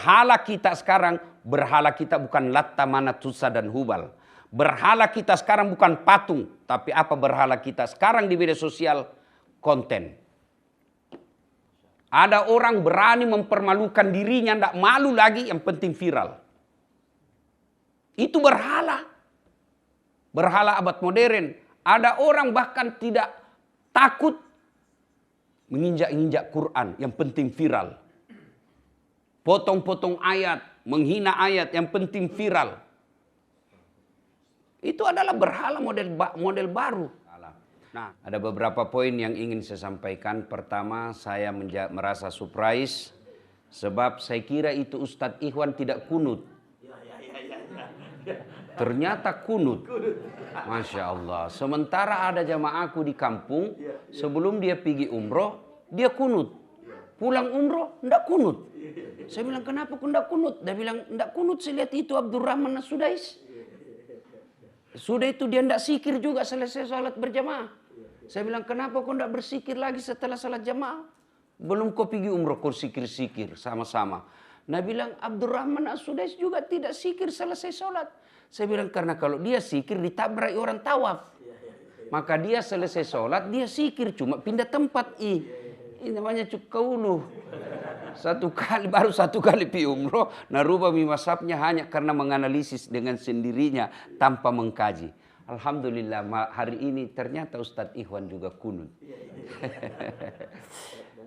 berhala kita sekarang, berhala kita bukan Latta, Manat, Uzza dan Hubal. Berhala kita sekarang bukan patung, tapi apa berhala kita sekarang di media sosial? Konten. Ada orang berani mempermalukan dirinya, tidak malu lagi, yang penting viral. Itu berhala. Berhala abad modern. Ada orang bahkan tidak takut menginjak-injak Quran, yang penting viral. Potong-potong ayat, menghina ayat, yang penting viral. Itu adalah berhala model baru. Nah, ada beberapa poin yang ingin saya sampaikan. Pertama, saya merasa surprise sebab saya kira itu Ustadz Ikhwan tidak kunut. Ternyata kunut. Masya Allah. Sementara ada jamaahku di kampung, sebelum dia pergi umroh, dia kunut. Pulang umroh, tidak kunut. Saya bilang, kenapa kau tidak kunut? Dia bilang, tidak kunut, saya lihat itu Abdurrahman As-Sudais. Sudah itu dia tidak sikir juga selesai sholat berjamaah. Saya bilang, kenapa kau tidak bersikir lagi setelah sholat jamaah? Belum kau pergi umroh, kau sikir-sikir sama-sama. Nah bilang, Abdurrahman As-Sudais juga tidak sikir selesai sholat. Saya bilang, karena kalau dia sikir ditabrak orang tawaf. Maka dia selesai sholat, dia sikir, cuma pindah tempat. Ini namanya cukauluh. Baru satu kali pi umroh, narubah masabnya hanya karena menganalisis dengan sendirinya tanpa mengkaji. Alhamdulillah hari ini ternyata Ustadz Ikhwan juga kunut.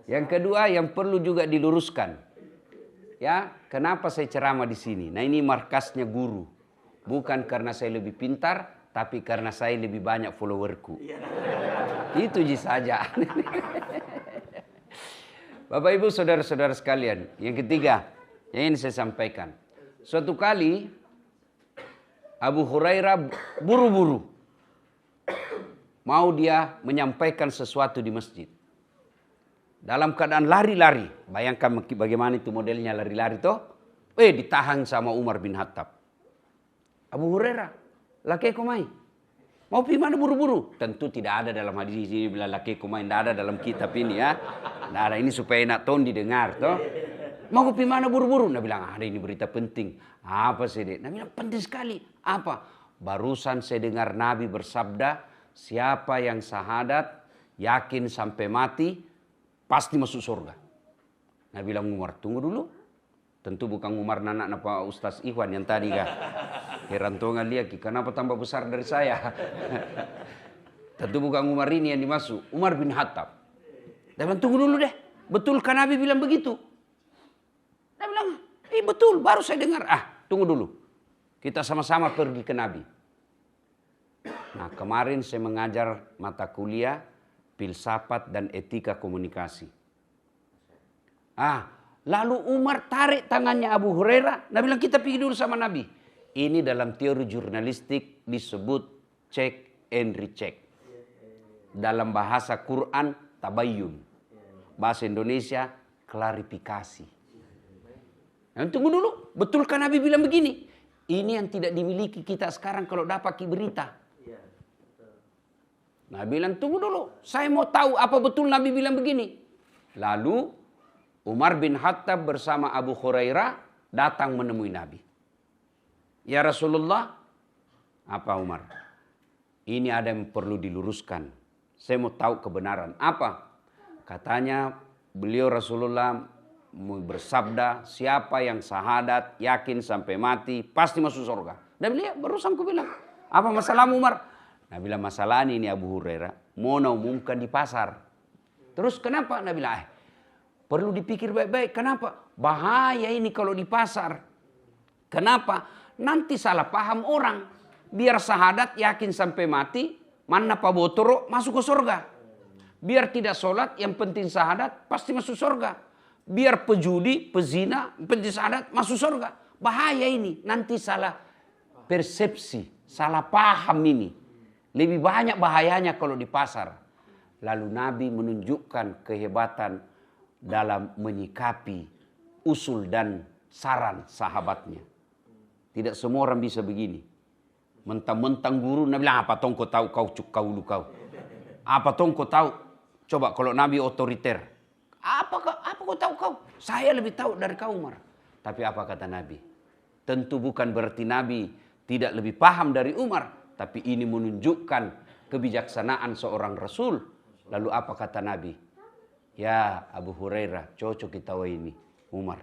Yang kedua yang perlu juga diluruskan. Ya, kenapa saya ceramah di sini? Nah, ini markasnya guru. Bukan karena saya lebih pintar, tapi karena saya lebih banyak followerku. Itu saja. Bapak Ibu saudara-saudara sekalian, yang ketiga yang ingin saya sampaikan. Suatu kali Abu Hurairah buru-buru mau dia menyampaikan sesuatu di masjid. Dalam keadaan lari-lari. Bayangkan bagaimana itu modelnya lari-lari toh. Ditahan sama Umar bin Khattab. Abu Hurairah, laki komai. Mau pergi mana buru-buru? Tentu tidak ada dalam hadis ini bilang laki komai. Tidak ada dalam kitab ini ya. Tidak ada, ini supaya nak ton didengar toh. Mau pergi mana buru-buru? Dia bilang, ada ini berita penting. Apa sih dia? Dia bilang, penting sekali. Apa? Barusan saya dengar Nabi bersabda, siapa yang syahadat, yakin sampai mati, pasti masuk surga. Nah bilang Umar, tunggu dulu. Tentu bukan Umar nanak napa Ustaz Ikhwan yang tadi kah. Herantongan lihat, kenapa tambah besar dari saya. Tentu bukan Umar ini yang dimasuk. Umar bin Khattab. Dia bilang, tunggu dulu deh. Betulkah Nabi bilang begitu? Dia bilang, betul, baru saya dengar. Tunggu dulu. Kita sama-sama pergi ke Nabi. Nah kemarin saya mengajar mata kuliah filsafat dan etika komunikasi. Lalu Umar tarik tangannya Abu Hurairah. Nabi bilang, kita pergi dulu sama Nabi. Ini dalam teori jurnalistik disebut check and recheck. Dalam bahasa Quran, tabayyun. Bahasa Indonesia, klarifikasi. Nah, tunggu dulu, betulkah Nabi bilang begini? Ini yang tidak dimiliki kita sekarang kalau dapat berita. Nabi bilang, tunggu dulu, saya mau tahu apa betul Nabi bilang begini. Lalu Umar bin Khattab bersama Abu Hurairah datang menemui Nabi. Ya Rasulullah, apa Umar? Ini ada yang perlu diluruskan. Saya mau tahu kebenaran. Apa? Katanya beliau Rasulullah bersabda, siapa yang syahadat, yakin sampai mati, pasti masuk surga. Dan beliau barusan aku bilang, apa masalahmu Umar? Nabi bilang, masalah ini Abu Hurairah mau naumumkan di pasar. Terus kenapa? Nabi bilang, perlu dipikir baik-baik. Kenapa? Bahaya ini kalau di pasar. Kenapa? Nanti salah paham orang. Biar syahadat yakin sampai mati, mana pa botoro masuk ke surga. Biar tidak sholat, yang penting syahadat pasti masuk surga. Biar pejudi, pezina, penting syahadat masuk surga. Bahaya ini. Nanti salah persepsi, salah paham ini. Lebih banyak bahayanya kalau di pasar. Lalu Nabi menunjukkan kehebatan dalam menyikapi usul dan saran sahabatnya. Tidak semua orang bisa begini. Mentang-mentang guru, Nabi bilang, apa tong kau tahu kau lu kau. Apa tong kau tahu? Coba kalau Nabi otoriter. Apa kau tahu kau? Saya lebih tahu dari kau Umar. Tapi apa kata Nabi? Tentu bukan berarti Nabi tidak lebih paham dari Umar. Tapi ini menunjukkan kebijaksanaan seorang Rasul. Lalu apa kata Nabi? Ya Abu Hurairah, cocok kita ini. Umar,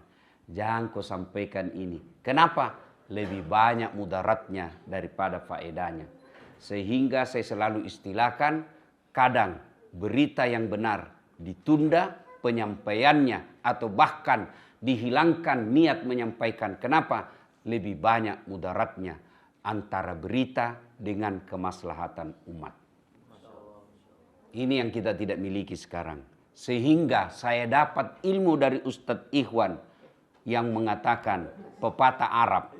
jangan kau sampaikan ini. Kenapa? Lebih banyak mudaratnya daripada faedahnya. Sehingga saya selalu istilahkan, kadang berita yang benar ditunda penyampaiannya atau bahkan dihilangkan niat menyampaikan. Kenapa? Lebih banyak mudaratnya antara berita dengan kemaslahatan umat. Ini yang kita tidak miliki sekarang. Sehingga saya dapat ilmu dari Ustadz Ikhwan yang mengatakan pepatah Arab.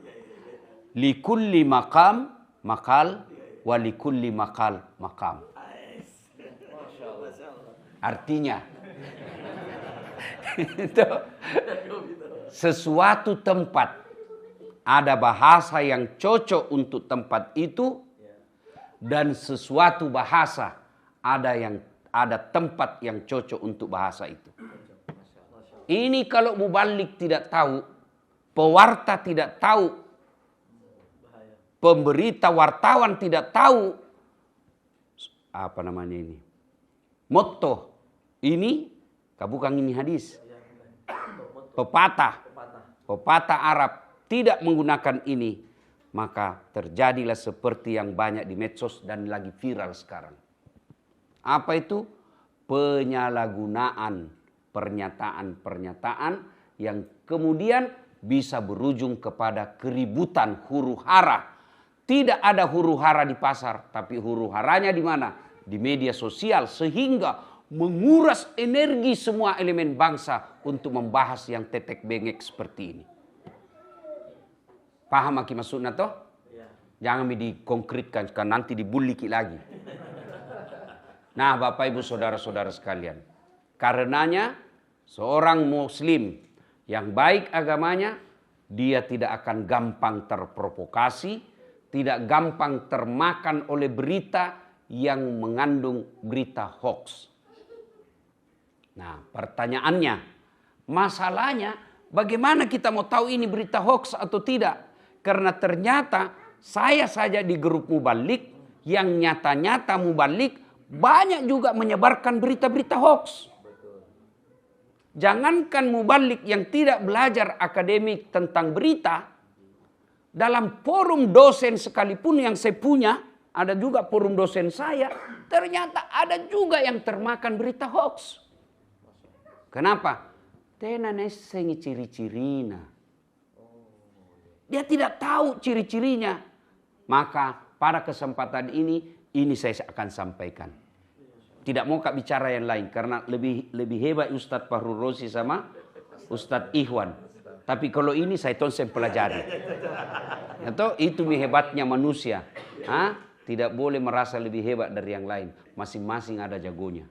Likulli maqam maqal wa likulli maqal maqam. Artinya itu sesuatu tempat ada bahasa yang cocok untuk tempat itu, dan sesuatu bahasa ada tempat yang cocok untuk bahasa itu. Ini kalau mubalik tidak tahu, pewarta tidak tahu, pemberita wartawan tidak tahu, apa namanya ini? Motto ini, bukan ini hadis. Pepatah Arab tidak menggunakan ini, maka terjadilah seperti yang banyak di medsos dan lagi viral sekarang. Apa itu? Penyalahgunaan pernyataan-pernyataan yang kemudian bisa berujung kepada keributan huru-hara. Tidak ada huru-hara di pasar, tapi huru-haranya di mana? Di media sosial, sehingga menguras energi semua elemen bangsa untuk membahas yang tetek bengek seperti ini. Paham Aki maksudnya toh? Jangan dikonkretkan, karena nanti dibuliki lagi. Nah Bapak Ibu Saudara-saudara sekalian, karenanya seorang muslim yang baik agamanya, dia tidak akan gampang terprovokasi, tidak gampang termakan oleh berita yang mengandung berita hoax. Nah pertanyaannya, masalahnya bagaimana kita mau tahu ini berita hoax atau tidak? Karena ternyata saya saja di grup mubalik yang nyata-nyata mubalik banyak juga menyebarkan berita-berita hoax. Jangankan mubalik yang tidak belajar akademik tentang berita, dalam forum dosen sekalipun yang saya punya, ada juga forum dosen saya, ternyata ada juga yang termakan berita hoax. Kenapa? Tenane sengi ciri-cirina. Dia tidak tahu ciri-cirinya. Maka pada kesempatan ini saya akan sampaikan. Tidak mau bicara yang lain karena lebih hebat Ustadz Fahrul Rozi sama Ustadz Ikhwan. Tapi kalau ini saya tonsen pelajari. Atau itu hebatnya manusia. Tidak boleh merasa lebih hebat dari yang lain. Masing-masing ada jagonya.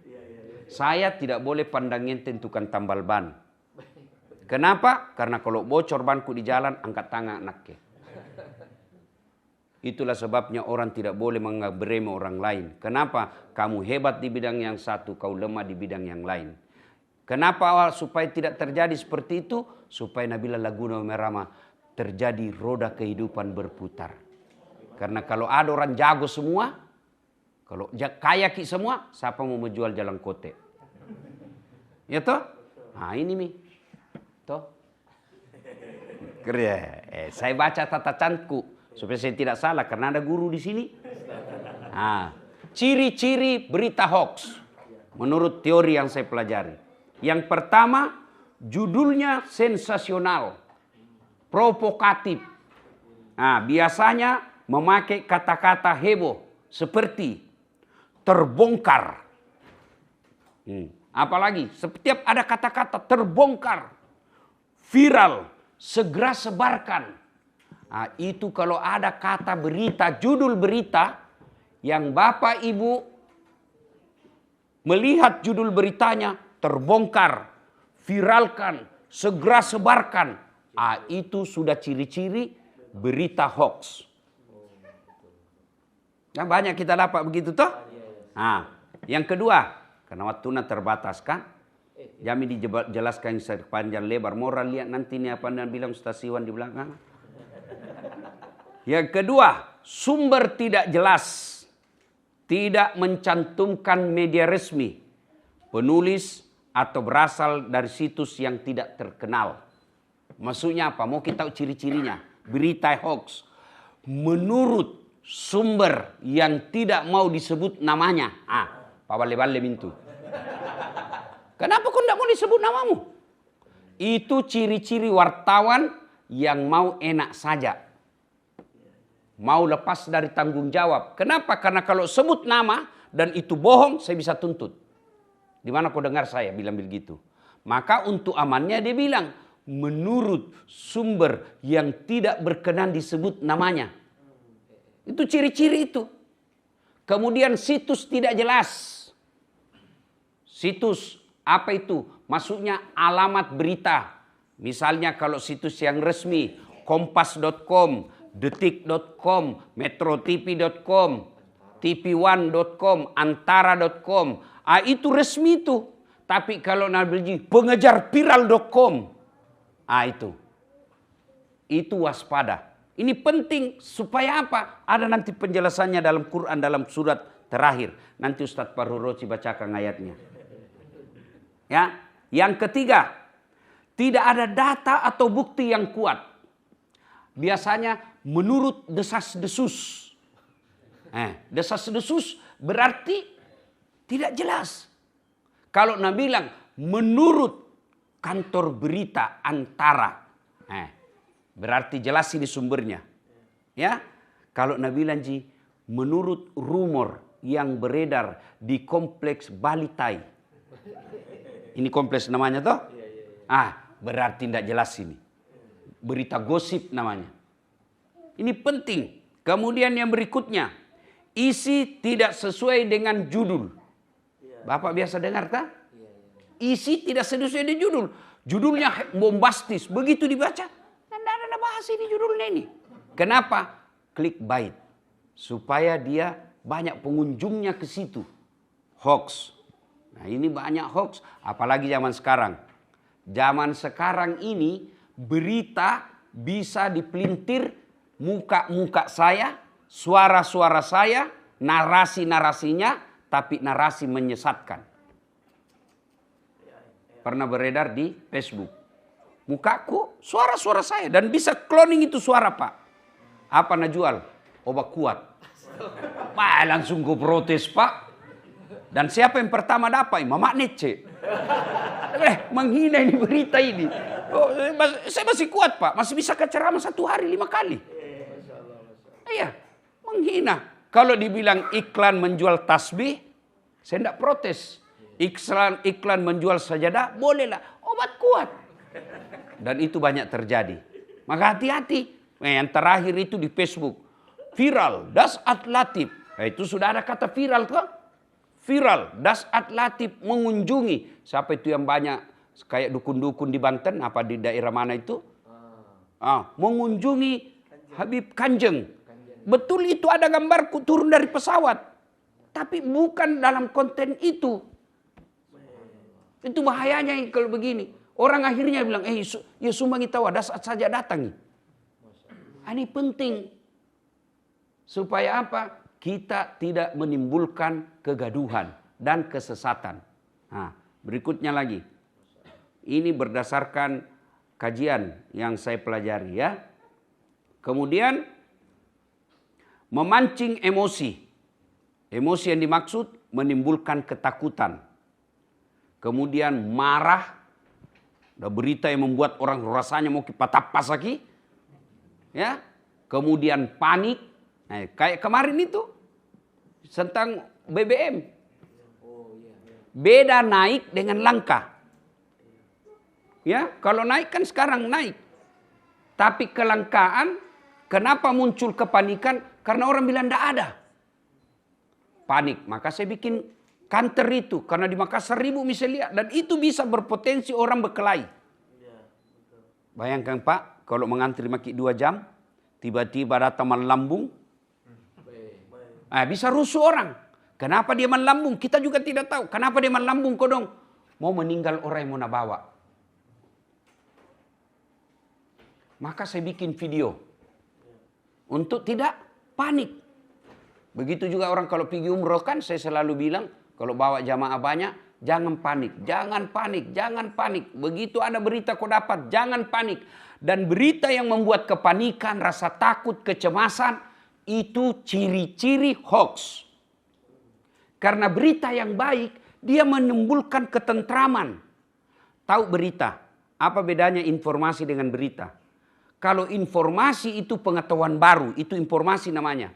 Saya tidak boleh pandangnya tentukan tambal ban. Kenapa? Karena kalau bocor banku di jalan, angkat tangan anaknya. Itulah sebabnya orang tidak boleh menganggap remeh orang lain. Kenapa? Kamu hebat di bidang yang satu, kau lemah di bidang yang lain. Kenapa? Supaya tidak terjadi seperti itu, supaya Nabila Laguna Merama terjadi roda kehidupan berputar. Karena kalau ada orang jago semua, kalau kaya semua, siapa mau menjual jalan kote? Ya toh? Nah ini nih. Toh? Saya baca tatacanku supaya saya tidak salah karena ada guru di sini. Ciri-ciri berita hoax menurut teori yang saya pelajari. Yang pertama, judulnya sensasional, provokatif. Biasanya memakai kata-kata heboh seperti terbongkar. Apalagi setiap ada kata-kata terbongkar, viral, segera sebarkan. Itu kalau ada kata berita, judul berita yang Bapak Ibu melihat judul beritanya terbongkar, viralkan, segera sebarkan. Itu sudah ciri-ciri berita hoax. Nah, banyak kita dapat begitu toh? Yang kedua, karena waktunya terbatas kan? Jami dijelaskan sepanjang lebar. Moral lihat nanti nih apa yang bilang Ustaz Iwan di belakang. Yang kedua, sumber tidak jelas. Tidak mencantumkan media resmi, penulis, atau berasal dari situs yang tidak terkenal. Maksudnya apa? Mau kita tahu ciri-cirinya. Berita hoax. Menurut sumber yang tidak mau disebut namanya. Pak Bale-Bale mintu. Kenapa kau tidak mau disebut namamu? Itu ciri-ciri wartawan yang mau enak saja. Mau lepas dari tanggung jawab. Kenapa? Karena kalau sebut nama dan itu bohong, saya bisa tuntut. Di mana kau dengar saya bilang begitu? Maka untuk amannya dia bilang, menurut sumber yang tidak berkenan disebut namanya. Itu ciri-ciri itu. Kemudian situs tidak jelas. Situs apa itu? Maksudnya alamat berita. Misalnya kalau situs yang resmi, kompas.com, detik.com, metrotv.com, tv1.com, antara.com. Itu resmi itu. Tapi kalau Nabi pengejarviral.com. Itu waspada. Ini penting supaya apa? Ada nanti penjelasannya dalam Quran dalam surat terakhir. Nanti Ustadz Farhuroci bacakan ayatnya. Ya, yang ketiga, tidak ada data atau bukti yang kuat. Biasanya menurut desas-desus. Desas-desus berarti tidak jelas. Kalau Nabi bilang menurut kantor berita antara. Berarti jelas ini sumbernya. Ya, kalau Nabi bilang menurut rumor yang beredar di kompleks Balitai. Ini kompleks namanya toh? Berarti tidak jelas ini. Berita gosip namanya. Ini penting. Kemudian yang berikutnya, isi tidak sesuai dengan judul. Bapak biasa dengar tak? Isi tidak sesuai dengan judul. Judulnya bombastis. Begitu dibaca, tidak ada bahas ini judulnya ini. Kenapa? Clickbait. Supaya dia banyak pengunjungnya ke situ. Hoax. Nah ini banyak hoax. Apalagi zaman sekarang. Zaman sekarang ini berita bisa dipelintir muka-muka saya, suara-suara saya, narasi-narasinya, tapi narasi menyesatkan. Pernah beredar di Facebook. Mukaku, suara-suara saya. Dan bisa cloning itu suara, Pak. Apa nak jual? Obat kuat. Pak, langsung gue protes, Pak. Dan siapa yang pertama dapat? Mama Nece. Menghina ini berita ini. Saya masih kuat, Pak. Masih bisa ke ceramah 1 hari 5 kali. Iya, menghina. Kalau dibilang iklan menjual tasbih, saya tidak protes. Iklan menjual sajadah, bolehlah. Obat kuat. Dan itu banyak terjadi. Maka hati-hati. Yang terakhir itu di Facebook. Viral, Dasat Latif. Itu sudah ada kata viral kan? Viral, Dasat Latif mengunjungi. Siapa itu yang banyak kayak dukun-dukun di Banten, apa di daerah mana itu? Mengunjungi Habib Kanjeng. Betul itu ada gambarku turun dari pesawat. Tapi bukan dalam konten itu. Itu bahayanya kalau begini. Orang akhirnya bilang, ya sumbangi tahu Dasat saja datang. Ini penting. Supaya apa? Kita tidak menimbulkan kegaduhan dan kesesatan. Berikutnya lagi. Ini berdasarkan kajian yang saya pelajari ya. Kemudian memancing emosi. Emosi yang dimaksud menimbulkan ketakutan. Kemudian marah. Ada berita yang membuat orang rasanya mau patah-pas lagi. Ya. Kemudian panik. Kayak kemarin itu tentang BBM. Beda naik dengan langka. Ya, kalau naik kan sekarang naik. Tapi kelangkaan, kenapa muncul kepanikan? Karena orang bilang tidak ada. Panik, maka saya bikin kantor itu. Karena di Makassar 1.000 bisa lihat. Dan itu bisa berpotensi orang berkelahi. Bayangkan Pak, kalau mengantri maki 2 jam, tiba-tiba datang melambung. Bisa rusuh orang. Kenapa dia melambung? Kita juga tidak tahu. Kenapa dia melambung kodong? mau meninggal orang yang mau nabawa. Maka saya bikin video untuk tidak panik. Begitu juga orang kalau pergi umroh kan saya selalu bilang kalau bawa jamaah banyak, jangan panik, jangan panik, jangan panik. Begitu ada berita kau dapat, jangan panik. Dan berita yang membuat kepanikan, rasa takut, kecemasan, itu ciri-ciri hoax. Karena berita yang baik, dia menimbulkan ketentraman. Tahu berita, apa bedanya informasi dengan berita? Kalau informasi itu pengetahuan baru, itu informasi namanya.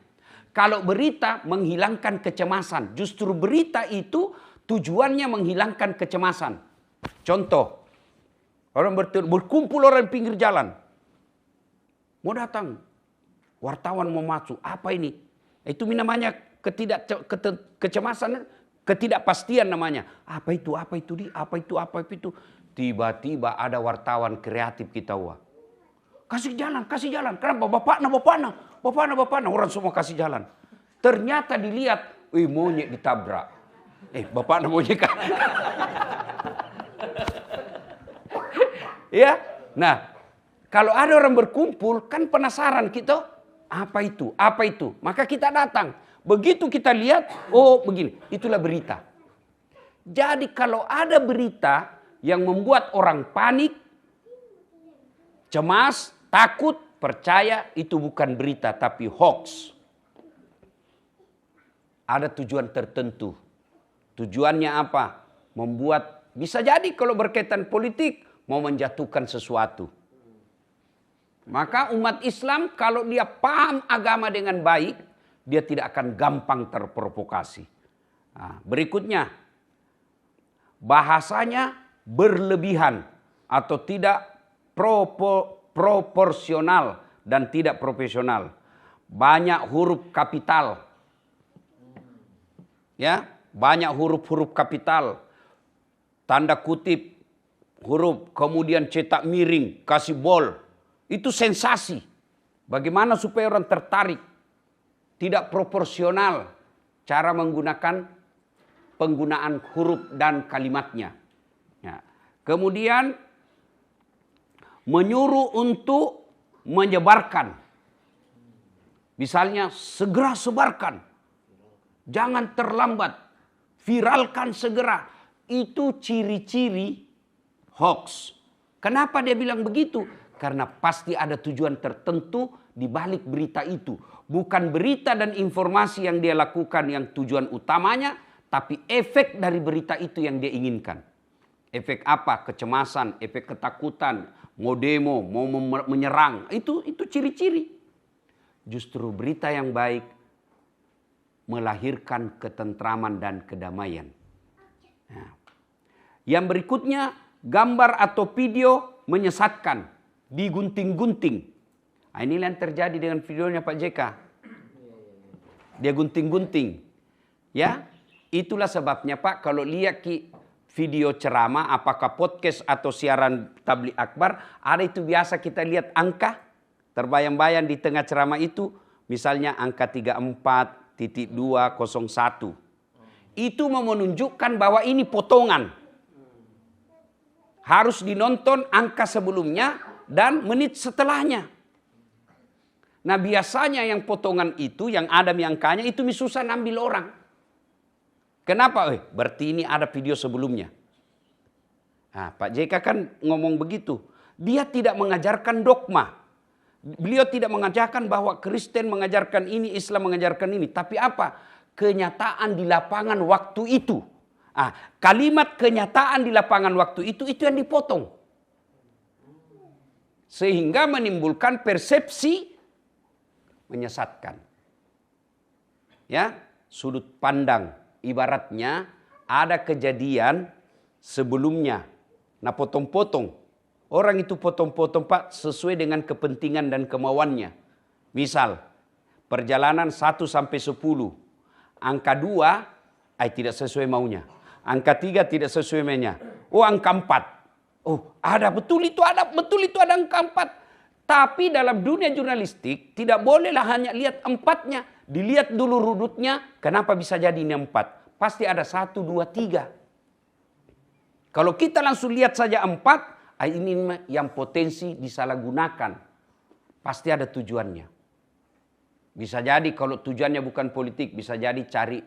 Kalau berita menghilangkan kecemasan, justru berita itu tujuannya menghilangkan kecemasan. Contoh, orang berkumpul orang di pinggir jalan. Mau datang, wartawan mau masuk, apa ini? Itu namanya kecemasan, ketidakpastian namanya. Apa itu di, apa itu. Tiba-tiba ada wartawan kreatif kita wah. Kasih jalan. Kenapa? Bapakna. Orang semua kasih jalan. Ternyata dilihat, monyet ditabrak. Bapakna monyet kan. Ya, nah, kalau ada orang berkumpul, kan penasaran kita, apa itu? Maka kita datang. Begitu kita lihat, oh begini, itulah berita. Jadi kalau ada berita yang membuat orang panik, cemas, takut, percaya itu bukan berita tapi hoax. Ada tujuan tertentu. Tujuannya apa? Membuat, bisa jadi kalau berkaitan politik, mau menjatuhkan sesuatu. Maka umat Islam kalau dia paham agama dengan baik, dia tidak akan gampang terprovokasi. Nah, berikutnya, bahasanya berlebihan atau tidak proporsional dan tidak profesional. Banyak huruf kapital. Ya, banyak huruf-huruf kapital. Tanda kutip huruf, kemudian cetak miring, kasih bol. Itu sensasi. Bagaimana supaya orang tertarik? Tidak proporsional cara penggunaan huruf dan kalimatnya. Ya. Kemudian menyuruh untuk menyebarkan. Misalnya segera sebarkan. Jangan terlambat. Viralkan segera. Itu ciri-ciri hoax. Kenapa dia bilang begitu? Karena pasti ada tujuan tertentu di balik berita itu. Bukan berita dan informasi yang dia lakukan yang tujuan utamanya, tapi efek dari berita itu yang dia inginkan. Efek apa? Kecemasan, efek ketakutan, mau demo, mau menyerang. Itu ciri-ciri. Justru berita yang baik melahirkan ketentraman dan kedamaian. Nah. Yang berikutnya, gambar atau video menyesatkan, digunting-gunting. Nah, inilah yang terjadi dengan videonya Pak JK. Dia gunting-gunting. Ya, itulah sebabnya Pak, kalau lihat video ceramah, apakah podcast atau siaran tabligh akbar, ada itu biasa kita lihat angka terbayang-bayang di tengah ceramah itu, misalnya angka 34.201. Itu mau menunjukkan bahwa ini potongan. Harus dinonton angka sebelumnya dan menit setelahnya. Nah biasanya yang potongan itu, yang ada di angkanya, itu susah ambil orang. Kenapa? Berarti ini ada video sebelumnya. Nah, Pak JK kan ngomong begitu. Dia tidak mengajarkan dogma. Beliau tidak mengajarkan bahwa Kristen mengajarkan ini, Islam mengajarkan ini. Tapi apa? Kenyataan di lapangan waktu itu. Kalimat kenyataan di lapangan waktu itu yang dipotong. Sehingga menimbulkan persepsi menyesatkan. Ya, sudut pandang. Ibaratnya ada kejadian sebelumnya. Nah potong-potong. Orang itu potong-potong Pak sesuai dengan kepentingan dan kemauannya. Misal perjalanan 1 sampai 10. Angka 2 tidak sesuai maunya. Angka 3 tidak sesuai maunya. Oh angka 4. Oh ada betul itu ada angka 4. Tapi dalam dunia jurnalistik tidak bolehlah hanya lihat 4-nya. Dilihat dulu rudutnya, kenapa bisa jadi ini 4? Pasti ada 1, 2, 3. Kalau kita langsung lihat saja 4, ini yang potensi disalahgunakan. Pasti ada tujuannya. Bisa jadi kalau tujuannya bukan politik, bisa jadi cari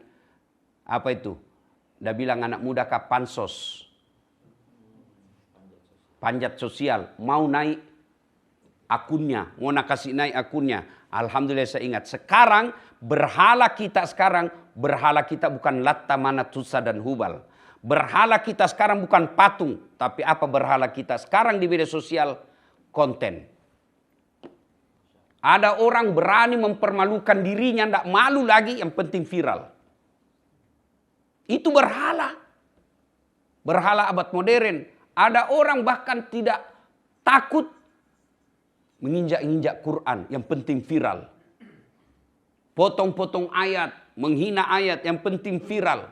apa itu? Udah bilang anak muda kah pansos. Panjat sosial, mau naik akunnya, mau nak kasih naik akunnya. Alhamdulillah saya ingat. Sekarang berhala kita bukan Latta, Manat, Uzza dan Hubal. Berhala kita sekarang bukan patung, tapi apa berhala kita sekarang di media sosial? Konten. Ada orang berani mempermalukan dirinya, tidak malu lagi, yang penting viral. Itu berhala. Berhala abad modern. Ada orang bahkan tidak takut menginjak-injak Quran, yang penting viral. Potong-potong ayat, menghina ayat, yang penting viral.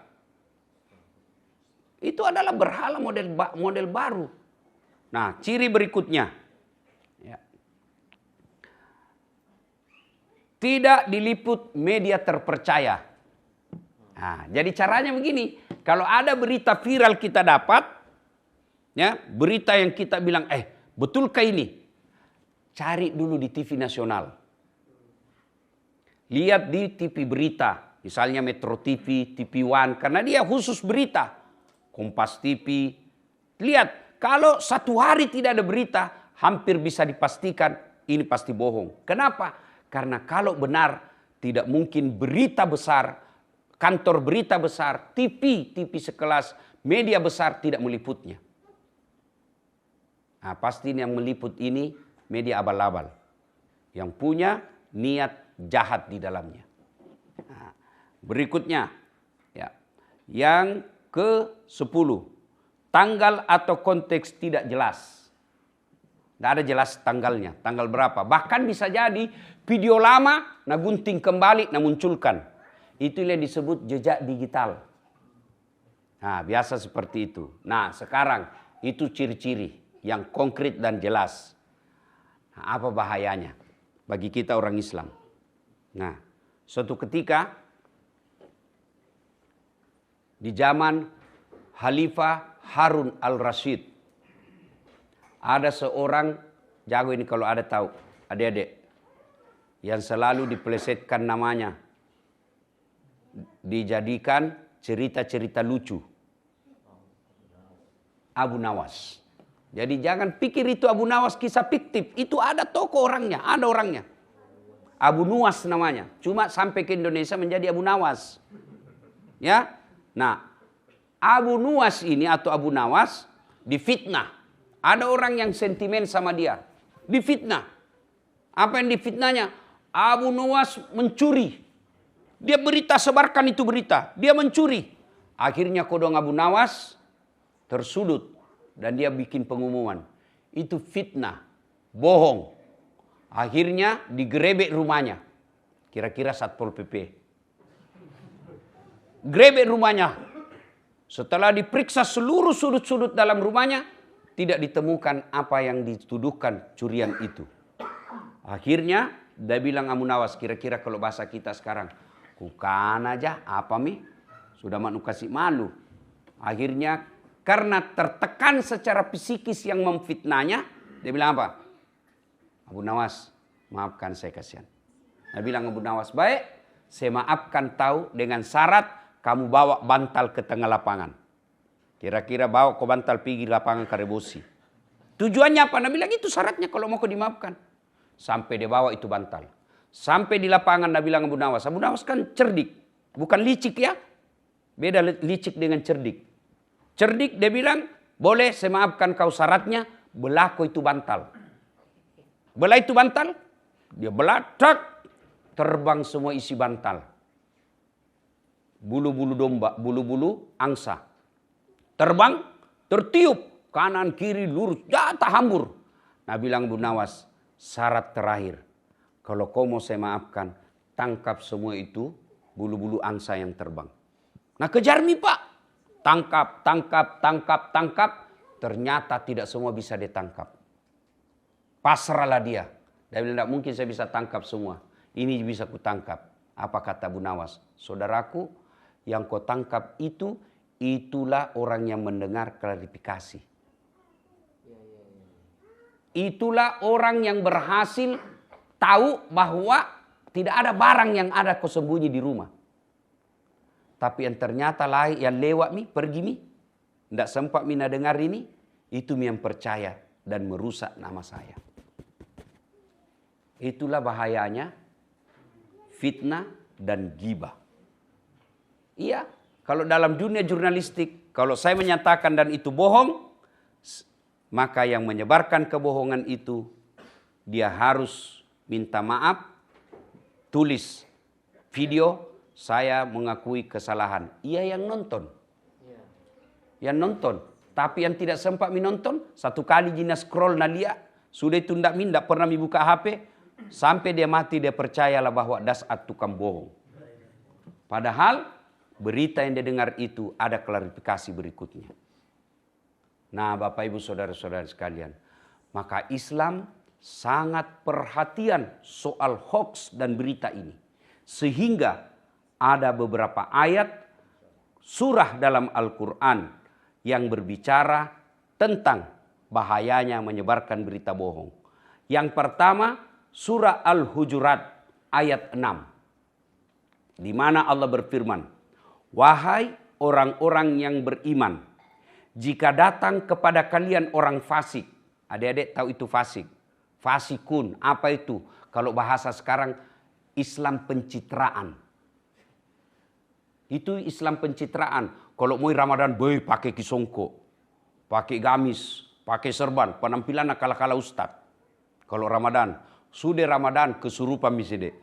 Itu adalah berhala model baru. Nah, ciri berikutnya. Tidak diliput media terpercaya. Nah, jadi caranya begini. Kalau ada berita viral kita dapat, ya, berita yang kita bilang, betulkah ini? Cari dulu di TV nasional. Lihat di TV berita. Misalnya Metro TV, TV One. Karena dia khusus berita. Kompas TV. Lihat, kalau satu hari tidak ada berita, hampir bisa dipastikan ini pasti bohong. Kenapa? Karena kalau benar, tidak mungkin berita besar, kantor berita besar, TV sekelas, media besar tidak meliputnya. Nah, pasti yang meliput ini media abal-abal. Yang punya niat jahat di dalamnya. Nah, berikutnya, ya, yang ke-10. Tanggal atau konteks tidak jelas. Tidak ada jelas tanggalnya, tanggal berapa. Bahkan bisa jadi video lama, nah gunting kembali, nah munculkan. Itu yang disebut jejak digital. Nah, biasa seperti itu. Nah, sekarang itu ciri-ciri yang konkret dan jelas. Nah, apa bahayanya bagi kita orang Islam? Nah, suatu ketika di zaman Khalifah Harun al-Rashid, ada seorang, jago ini kalau ada tahu, adik-adik, yang selalu dipelesetkan namanya, dijadikan cerita-cerita lucu. Abu Nawas. Jadi jangan pikir itu Abu Nawas kisah fiktif, itu ada tokoh orangnya, ada orangnya. Abu Nuwas namanya, cuma sampai ke Indonesia menjadi Abu Nawas. Ya, nah Abu Nuwas ini atau Abu Nawas difitnah. Ada orang yang sentimen sama dia. Difitnah. Apa yang difitnahnya? Abu Nuwas mencuri. Dia berita, sebarkan itu berita. Dia mencuri. Akhirnya kodong Abu Nawas tersudut. Dan dia bikin pengumuman. Itu fitnah. Bohong. Akhirnya digerebek rumahnya. Kira-kira Satpol PP. Gerebek rumahnya. Setelah diperiksa seluruh sudut-sudut dalam rumahnya, tidak ditemukan apa yang dituduhkan curian itu. Akhirnya dia bilang Abu Nawas, kira-kira kalau bahasa kita sekarang, kukan aja apa mi? Sudah manu kasih malu. Akhirnya karena tertekan secara psikis yang memfitnahnya, dia bilang apa? Abu Nawas, maafkan saya kasihan. Dia bilang Abu Nawas, baik, saya maafkan tahu dengan syarat kamu bawa bantal ke tengah lapangan. Kira-kira bawa ke bantal pergi lapangan Karebosi. Tujuannya apa? Nabi bilang itu syaratnya kalau mau kau dimaafkan. Sampai dia bawa itu bantal. Sampai di lapangan Nabi bilang Abu Nawas. Abu Nawas kan cerdik. Bukan licik ya. Beda licik dengan cerdik. Cerdik dia bilang, boleh saya maafkan kau syaratnya. Belah kau itu bantal. Belah itu bantal. Dia belah, tak. Terbang semua isi bantal. Bulu-bulu domba, bulu-bulu angsa. Terbang, tertiup, kanan, kiri, lurus, jatuh hambur. Nah bilang Abu Nawas, syarat terakhir. Kalau kau mau saya maafkan, tangkap semua itu bulu-bulu angsa yang terbang. Nah kejar mi pak. Tangkap, tangkap, tangkap, tangkap. Ternyata tidak semua bisa ditangkap. Pasrahlah dia. Dia bilang, tidak mungkin saya bisa tangkap semua. Ini bisa kutangkap. Apa kata Abu Nawas? Saudaraku, yang kau tangkap itu itulah orang yang mendengar klarifikasi. Itulah orang yang berhasil tahu bahwa tidak ada barang yang ada kau sembunyi di rumah. Tapi yang ternyata yang lewat pergi tidak sempat dengar ini, itu yang percaya dan merusak nama saya. Itulah bahayanya fitnah dan ghibah. Iya, kalau dalam dunia jurnalistik, kalau saya menyatakan dan itu bohong, maka yang menyebarkan kebohongan itu, dia harus minta maaf, tulis video, saya mengakui kesalahan. Iya yang nonton. Yang nonton. Tapi yang tidak sempat menonton, satu kali jina scroll nalia, sudah itu tidak pernah buka HP, sampai dia mati dia percayalah bahwa dasar tukang bohong. Padahal berita yang dia dengar itu ada klarifikasi berikutnya. Nah, Bapak Ibu Saudara-saudara sekalian, maka Islam sangat perhatian soal hoax dan berita ini. Sehingga ada beberapa ayat surah dalam Al-Quran yang berbicara tentang bahayanya menyebarkan berita bohong. Yang pertama, surah Al-Hujurat ayat 6. Di mana Allah berfirman, "Wahai orang-orang yang beriman, jika datang kepada kalian orang fasik." Adik-adik tahu itu fasik? Fasikun, apa itu? Kalau bahasa sekarang, Islam pencitraan. Itu Islam pencitraan. Kalau mau Ramadan, pakai kisongko, pakai gamis, pakai serban, penampilan kala-kala ustad. Kalau Ramadan, sudah Ramadan kesurupan misalnya.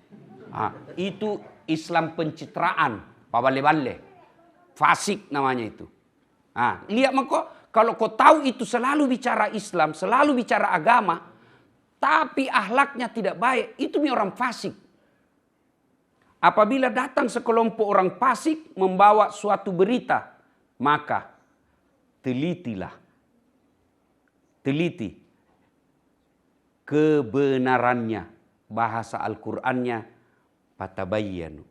Itu Islam pencitraan, pabale-bale. Fasik namanya itu. Lihat kalau kau tahu itu selalu bicara Islam, selalu bicara agama, tapi akhlaknya tidak baik, itu orang fasik. Apabila datang sekelompok orang fasik membawa suatu berita, maka teliti kebenarannya, bahasa Al-Qur'annya fatabayyanu.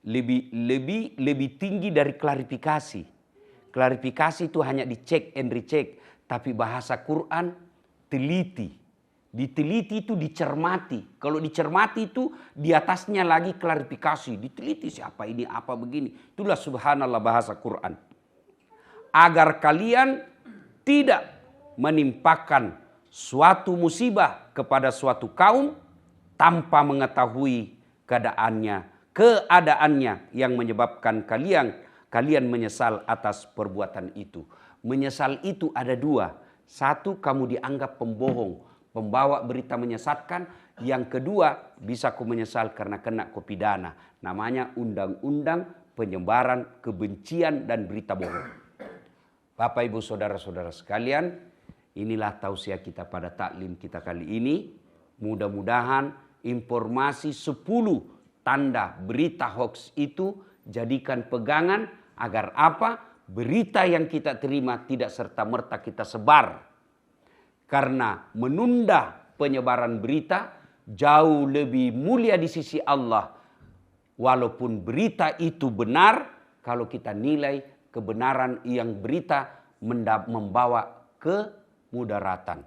Lebih tinggi dari klarifikasi. Klarifikasi itu hanya dicek and recheck, tapi bahasa Quran teliti. Diteliti itu dicermati. Kalau dicermati itu di atasnya lagi klarifikasi. Diteliti siapa ini, apa begini. Itulah subhanallah bahasa Quran. Agar kalian tidak menimpakan suatu musibah kepada suatu kaum tanpa mengetahui keadaannya yang menyebabkan kalian menyesal atas perbuatan itu. Menyesal itu ada dua. Satu, kamu dianggap pembohong, pembawa berita menyesatkan. Yang kedua, bisa kau menyesal karena kena kau pidana. Namanya undang-undang penyebaran kebencian dan berita bohong. Bapak Ibu Saudara-saudara sekalian, inilah tausiah kita pada taklim kita kali ini. Mudah-mudahan informasi 10 tanda berita hoax itu jadikan pegangan agar apa? Berita yang kita terima tidak serta-merta kita sebar. Karena menunda penyebaran berita jauh lebih mulia di sisi Allah. Walaupun berita itu benar, kalau kita nilai kebenaran yang berita membawa kemudaratan.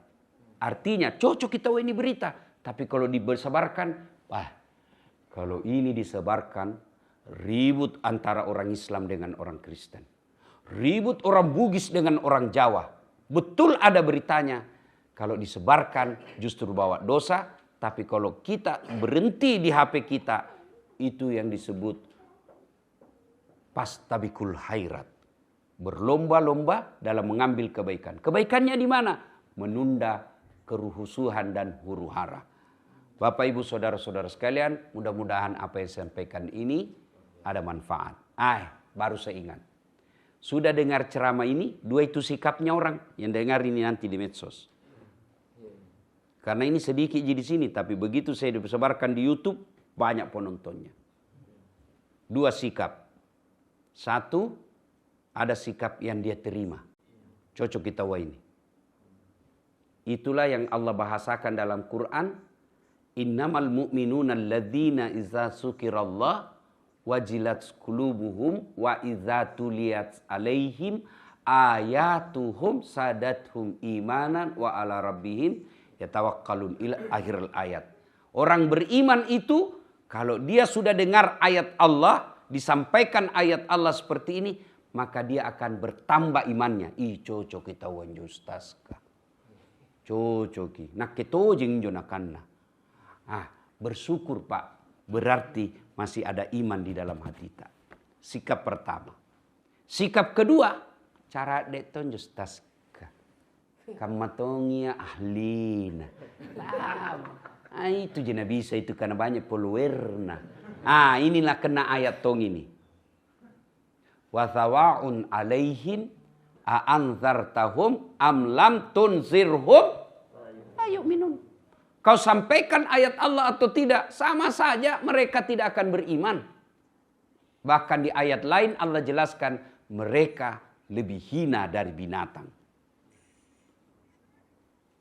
Artinya cocok kita ini berita. Tapi kalau disebarkan, kalau ini disebarkan, ribut antara orang Islam dengan orang Kristen. Ribut orang Bugis dengan orang Jawa. Betul ada beritanya. Kalau disebarkan justru bawa dosa. Tapi kalau kita berhenti di HP kita, itu yang disebut pastabikul khairat. Berlomba-lomba dalam mengambil kebaikan. Kebaikannya di mana? Menunda kerusuhan dan huru-hara. Bapak Ibu Saudara-saudara sekalian, mudah-mudahan apa yang saya sampaikan ini ada manfaat. Baru saya ingat. Sudah dengar ceramah ini, dua itu sikapnya orang yang dengar ini nanti di medsos. Karena ini sedikit di sini, tapi begitu saya disebarkan di YouTube, banyak penontonnya. Dua sikap. Satu, ada sikap yang dia terima. Cocok kita ini. Itulah yang Allah bahasakan dalam Quran. Innamal mu'minuna alladzina iza sukirallah wajilat qulubuhum wa idza tuliyat alaihim ayatuhum sadathum imanan wa ala rabbihim yatawakkalun ila akhir ayat. Orang beriman itu kalau dia sudah dengar ayat Allah, disampaikan ayat Allah seperti ini, maka dia akan bertambah imannya. Ih cocok kita wanjustas ka. Cocok. Nak keto jeng jonakanna. Bersyukur Pak. Berarti masih ada iman di dalam hati kita. Sikap pertama. Sikap kedua, cara deton justas ka. Kamatongia ahlina. Itu jena bisa itu karena banyak followerna. Inilah kena ayat tong ini. Wa thawaun alaihim a anzartahum am lam tunzirhum ayo minum. Kau sampaikan ayat Allah atau tidak, sama saja mereka tidak akan beriman. Bahkan di ayat lain Allah jelaskan mereka lebih hina dari binatang.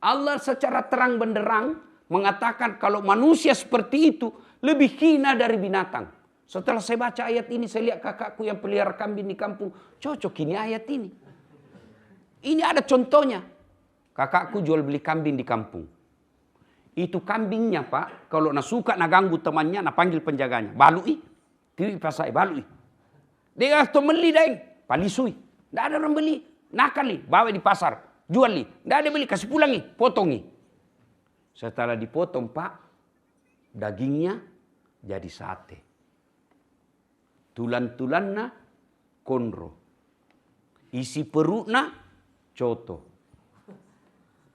Allah secara terang benderang mengatakan kalau manusia seperti itu lebih hina dari binatang. Setelah saya baca ayat ini, saya lihat kakakku yang pelihara kambing di kampung. Cocok ini ayat ini. Ini ada contohnya. Kakakku jual beli kambing di kampung. Itu kambingnya Pak, kalau nak suka nak ganggu temannya, nak panggil penjaganya. Balui, tiri pasai balui. Dia tu beli daeng, palisui. Tidak ada orang beli, nakali, bawa di pasar, jual li. Tidak ada beli, kasih pulangi, potongi. Setelah dipotong Pak, dagingnya jadi sate. Tulan-tulanna konro. Isi perutna coto.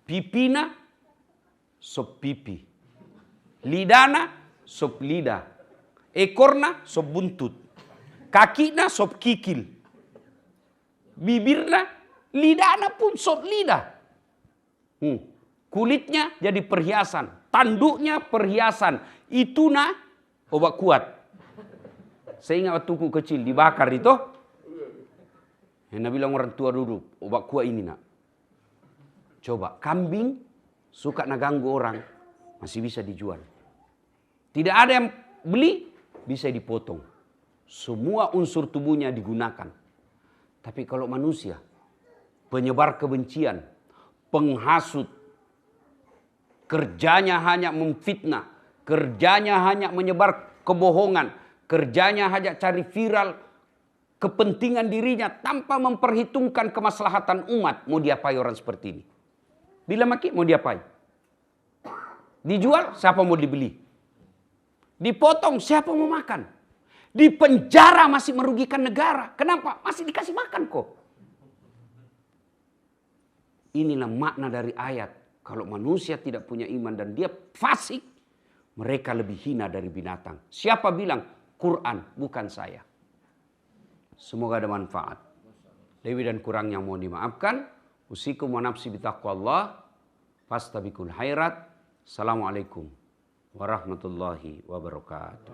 Pipina sop pipi. Lidana sop lidah. Ekorna sop buntut. Kakina sop kikil. Bibirna, lidana pun sop lidah. Kulitnya jadi perhiasan. Tanduknya perhiasan. Ituna obat kuat. Saya ingat waktu ku kecil dibakar itu. Yang bilang orang tua dulu, obat kuat ini nak. Coba kambing suka nak ganggu orang, masih bisa dijual. Tidak ada yang beli, bisa dipotong. Semua unsur tubuhnya digunakan. Tapi kalau manusia, penyebar kebencian, penghasut, kerjanya hanya memfitnah, kerjanya hanya menyebar kebohongan, kerjanya hanya cari viral kepentingan dirinya tanpa memperhitungkan kemaslahatan umat. Mau diapai orang seperti ini? Bila maki mau diapai? Dijual, siapa mau dibeli? Dipotong, siapa mau makan? Di penjara masih merugikan negara. Kenapa? Masih dikasih makan kok. Inilah makna dari ayat. Kalau manusia tidak punya iman dan dia fasik, mereka lebih hina dari binatang. Siapa bilang? Quran, bukan saya. Semoga ada manfaat. Lebih dan kurang yang mau dimaafkan. Usikum wa nafsi bitaqwallah. Fastabikul khairat. Assalamualaikum warahmatullahi wabarakatuh.